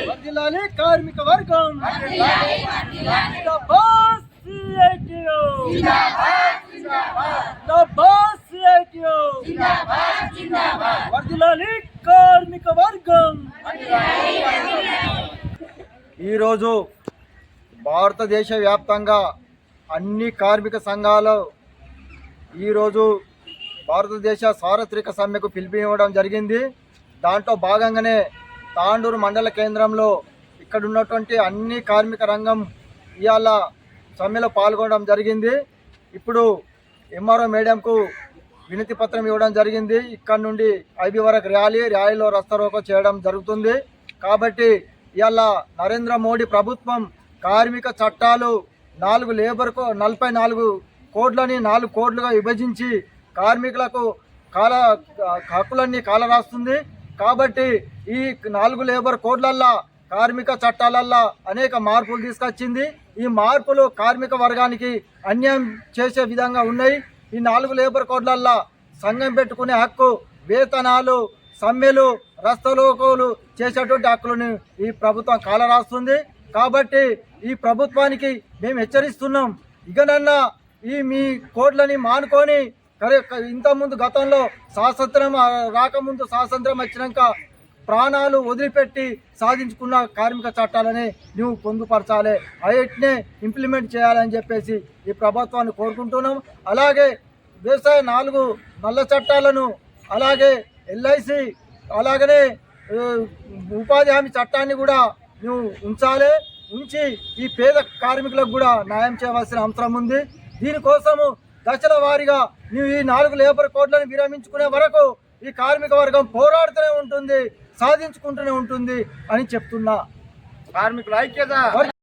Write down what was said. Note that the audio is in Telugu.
వర్ధిల్లాలి కార్మిక వర్గం, వర్ధిల్లాలి కార్మిక వర్గం. ఈరోజు భారతదేశ వ్యాప్తంగా అన్ని కార్మిక సంఘాలు ఈరోజు భారతదేశ సార్వత్రిక సమ్మెకు పిలుపునివ్వడం జరిగింది. దాంట్లో భాగంగానే తాండూరు మండల కేంద్రంలో ఇక్కడ ఉన్నటువంటి అన్ని కార్మిక రంగం ఇవాళ సమ్మెలో పాల్గొనడం జరిగింది. ఇప్పుడు ఎంఆర్ఓ మేడంకు వినతి పత్రం ఇవ్వడం జరిగింది. ఇక్కడ నుండి ఐబీ వరకు ర్యాలీలో రస్తారోకో చేయడం జరుగుతుంది. కాబట్టి ఇవాళ నరేంద్ర మోడీ ప్రభుత్వం కార్మిక చట్టాలు 44 కోట్లని 4 కోట్లుగా విభజించి కార్మికులకు హక్కులన్నీ కాలరాస్తుంది. కాబట్టి ఈ 4 లేబర్ కోడ్లల్లా కార్మిక చట్టాలల్లా అనేక మార్పులు తీసుకొచ్చింది. ఈ మార్పులు కార్మిక వర్గానికి అన్యాయం చేసే విధంగా ఉన్నాయి. ఈ 4 లేబర్ కోడ్లల్లా సంఘం పెట్టుకునే హక్కు, వేతనాలు, సమ్మెలు, రస్తలోకోలు చేసేటువంటి హక్కులను ఈ ప్రభుత్వం కాలరాస్తుంది. కాబట్టి ఈ ప్రభుత్వానికి మేము హెచ్చరిస్తున్నాం, ఇకనన్నా మీ కోడ్లని మానుకొని ఇంతకుముందు గతంలో స్వాతంత్రం రాకముందు స్వాతంత్రం వచ్చినాక ప్రాణాలు వదిలిపెట్టి సాధించుకున్న కార్మిక చట్టాలని నువ్వు పొందుపరచాలి, అవిటినే ఇంప్లిమెంట్ చేయాలని చెప్పేసి ఈ ప్రభుత్వాన్ని కోరుకుంటున్నాం. అలాగే వ్యవసాయ 4 నల్ల చట్టాలను, అలాగే ఎల్ఐసి, అలాగనే ఉపాధి హామీ చట్టాన్ని కూడా నువ్వు ఉంచి ఈ పేద కార్మికులకు కూడా న్యాయం చేయవలసిన అవసరం ఉంది. దీనికోసము దశల వారీగా నువ్వు ఈ 4 లేబర్ కోడ్లను విరమించుకునే వరకు ఈ కార్మిక వర్గం పోరాడుతూనే ఉంటుంది, సాధించుకుంటూనే ఉంటుంది అని చెప్తున్నా. కార్మికుల ఐక్యత.